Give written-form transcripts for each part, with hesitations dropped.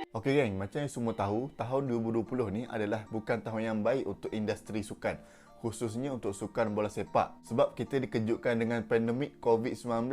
Okey geng, macam yang semua tahu, tahun 2020 ni adalah bukan tahun yang baik untuk industri sukan, khususnya untuk sukan bola sepak. Sebab kita dikejutkan dengan pandemik COVID-19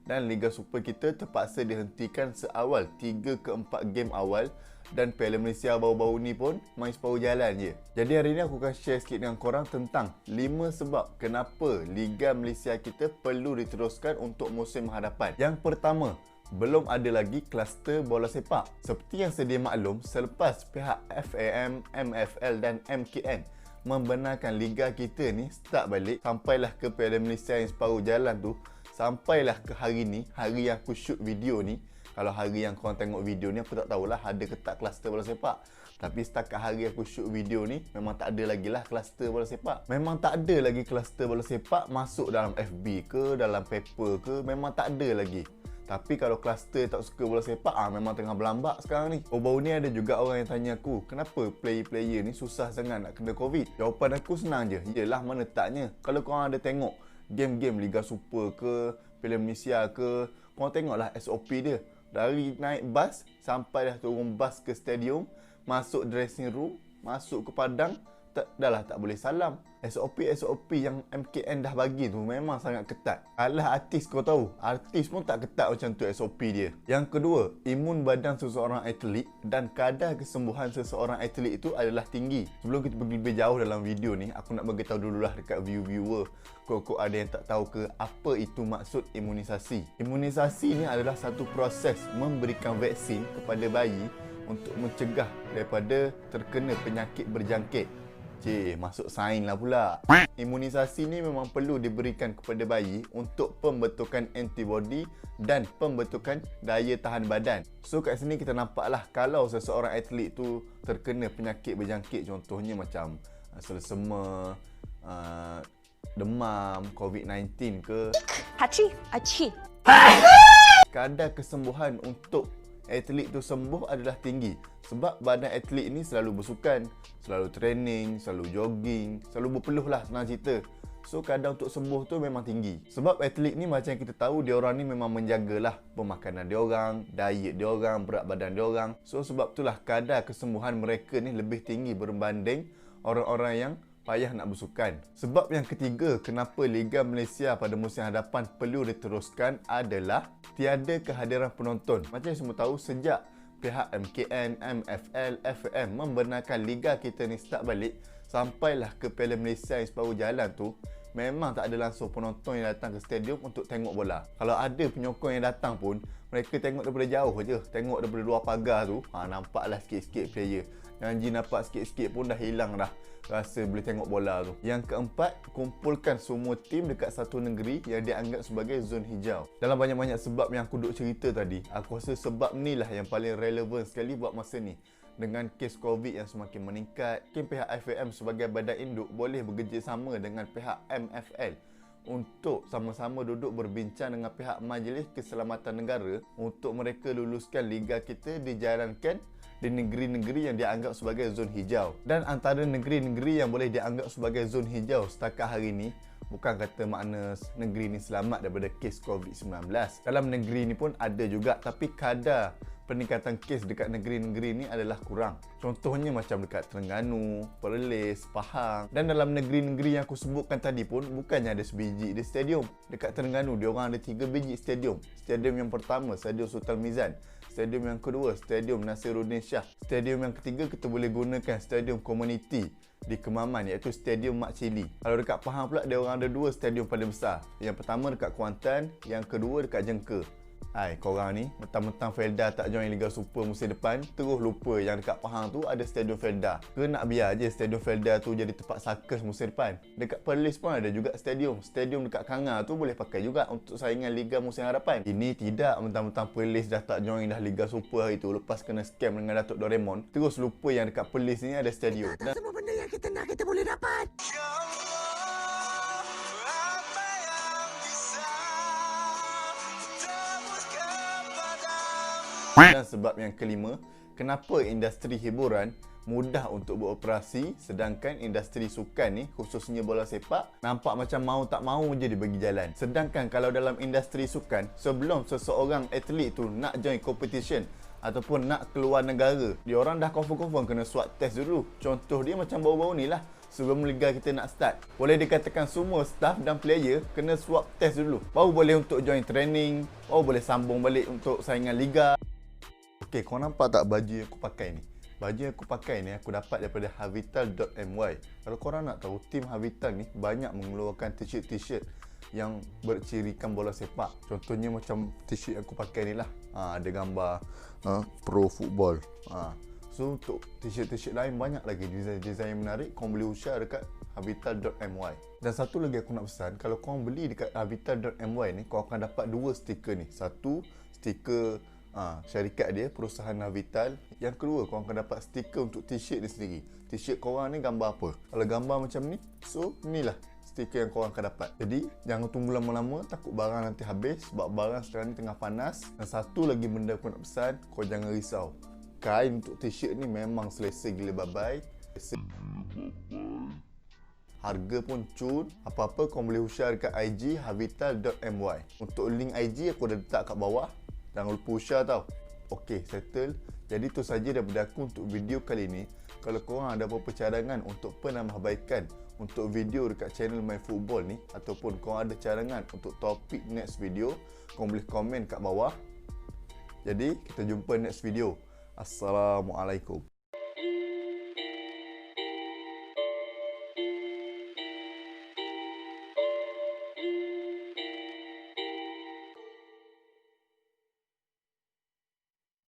dan Liga Super kita terpaksa dihentikan seawal 3 ke 4 game awal dan Piala Malaysia baru-baru ni pun main separuh jalan je. Jadi hari ni aku akan share sikit dengan korang tentang 5 sebab kenapa Liga Malaysia kita perlu diteruskan untuk musim hadapan. Yang pertama, belum ada lagi kluster bola sepak. Seperti yang sedia maklum, selepas pihak FAM, MFL dan MKN membenarkan liga kita ni start balik, sampailah ke Piala Malaysia yang separuh jalan tu, sampailah ke hari ni, hari yang aku shoot video ni. Kalau hari yang korang tengok video ni, aku tak tahulah ada ke tak kluster bola sepak. Tapi setakat hari aku shoot video ni, memang tak ada lagi lah kluster bola sepak. Memang tak ada lagi kluster bola sepak masuk dalam FB ke, dalam paper ke, memang tak ada lagi. Tapi kalau kluster tak suka bola sepak, memang tengah berlambak sekarang ni. Baru ni ada juga orang yang tanya aku, kenapa player-player ni susah sangat nak kena COVID? Jawapan aku senang je, yelah mana taknya. Kalau korang ada tengok game-game Liga Super ke, Piala Malaysia ke, korang tengoklah SOP dia. Dari naik bas, sampai dah turun bas ke stadium, masuk dressing room, masuk ke padang, dah lah tak boleh salam. SOP yang MKN dah bagi tu memang sangat ketat. Alah artis kau tahu, artis pun tak ketat macam tu SOP dia. Yang kedua, imun badan seseorang atlet dan kadar kesembuhan seseorang atlet itu adalah tinggi. Sebelum kita pergi lebih jauh dalam video ni, aku nak beritahu dululah dekat viewer. Kok ada yang tak tahu ke apa itu maksud imunisasi. Imunisasi ni adalah satu proses memberikan vaksin kepada bayi untuk mencegah daripada terkena penyakit berjangkit. Masuk sains lah pula. Imunisasi ni memang perlu diberikan kepada bayi untuk pembentukan antibody dan pembentukan daya tahan badan. So kat sini kita nampaklah kalau seseorang atlet tu terkena penyakit berjangkit, contohnya macam selesema, demam, COVID-19 ke, Hachi. kadar kesembuhan untuk atlet tu sembuh adalah tinggi. Sebab badan atlet ni selalu bersukan, selalu training, selalu jogging, selalu berpeluh lah senang cerita. So kadar untuk sembuh tu memang tinggi. Sebab atlet ni macam yang kita tahu, diorang ni memang menjagalah pemakanan diorang, diet diorang, berat badan diorang. So sebab itulah kadar kesembuhan mereka ni lebih tinggi berbanding orang-orang yang payah nak bersukan. Sebab yang ketiga kenapa Liga Malaysia pada musim hadapan perlu diteruskan adalah tiada kehadiran penonton. Macam yang semua tahu, sejak pihak MKN, MFL, FAM membenarkan liga kita ni start balik, sampailah ke Piala Malaysia yang separuh jalan tu, memang tak ada langsung penonton yang datang ke stadium untuk tengok bola. Kalau ada penyokong yang datang pun, mereka tengok daripada jauh je, tengok daripada luar pagar tu, nampaklah sikit-sikit player. Janji nampak sikit-sikit pun dah hilang dah rasa boleh tengok bola tu. Yang keempat, kumpulkan semua tim dekat satu negeri yang dianggap sebagai zon hijau. Dalam banyak-banyak sebab yang aku duk cerita tadi, aku rasa sebab ni lah yang paling relevan sekali buat masa ni. Dengan kes COVID yang semakin meningkat, mungkin pihak FAM sebagai badan induk boleh bekerjasama dengan pihak MFL untuk sama-sama duduk berbincang dengan pihak Majlis Keselamatan Negara untuk mereka luluskan liga kita dijalankan di negeri-negeri yang dianggap sebagai zon hijau. Dan antara negeri-negeri yang boleh dianggap sebagai zon hijau setakat hari ni, bukan kata makna negeri ni selamat daripada kes COVID-19. Dalam negeri ni pun ada juga, tapi kadar peningkatan kes dekat negeri-negeri ni adalah kurang. Contohnya macam dekat Terengganu, Perlis, Pahang. Dan dalam negeri-negeri yang aku sebutkan tadi pun, bukannya ada sebiji di stadium. Dekat Terengganu, diorang ada 3 biji stadium. Stadium yang pertama, Stadium Sultan Mizan. Stadium yang kedua, Stadium Nasiruddin Shah. Stadium yang ketiga, kita boleh gunakan Stadium Komuniti di Kemaman, iaitu Stadium Mak Cili. Kalau dekat Pahang pula, diorang ada 2 stadium paling besar. Yang pertama dekat Kuantan, yang kedua dekat Jengka. Korang ni mentang-mentang Felda tak join Liga Super musim depan, terus lupa yang dekat Pahang tu ada Stadium Felda. Ke nak biar je Stadium Felda tu jadi tempat sakas musim depan? Dekat Perlis pun ada juga stadium. Stadium dekat Kanga tu boleh pakai juga untuk saingan Liga musim hadapan. Ini tidak, mentang-mentang Perlis dah tak join dah Liga Super hari tu, lepas kena scam dengan Datuk Doraemon, terus lupa yang dekat Perlis ni ada stadium. Dan Semua benda yang kita nak kita boleh dapat. Dan sebab yang kelima, kenapa industri hiburan mudah untuk beroperasi sedangkan industri sukan ni, khususnya bola sepak, nampak macam mau tak mau je dibagi jalan. Sedangkan kalau dalam industri sukan, sebelum seseorang atlet tu nak join competition ataupun nak keluar negara, diorang dah confirm kena swab test dulu. Contoh dia macam baru-baru ni lah, sebelum liga kita nak start, boleh dikatakan semua staff dan player kena swab test dulu, baru boleh untuk join training, baru boleh sambung balik untuk saingan liga. Okey, kau nampak tak baju yang aku pakai ni? Baju yang aku pakai ni aku dapat daripada Havital.my. Kalau korang nak tahu, tim Havital ni banyak mengeluarkan t-shirt yang bercirikan bola sepak. Contohnya macam t-shirt yang aku pakai ni lah. Ada gambar pro football. So untuk t-shirt lain banyak lagi design yang menarik. Korang boleh usaha dekat Havital.my. Dan satu lagi aku nak pesan, kalau korang beli dekat Havital.my ni, korang akan dapat 2 stiker ni. Satu, stiker syarikat dia, perusahaan Havital. Yang kedua, korang akan dapat stiker untuk t-shirt ni sendiri. T-shirt korang ni gambar apa? Kalau gambar macam ni, so inilah stiker yang korang akan dapat. Jadi jangan tunggu lama-lama, takut barang nanti habis, sebab barang sekarang ni tengah panas. Dan satu lagi benda aku nak pesan, kau jangan risau, kain untuk t-shirt ni memang selesa gila babai. Harga pun cun. Apa-apa kau boleh usaha dekat IG Havital.my. Untuk link IG aku dah letak kat bawah. Jangan lupa usaha tau. Okey, settle. Jadi tu saja daripada aku untuk video kali ni. Kalau korang ada apa-apa cadangan untuk penambahbaikan untuk video dekat channel My Football ni, ataupun korang ada cadangan untuk topik next video, korang boleh komen kat bawah. Jadi kita jumpa next video. Assalamualaikum.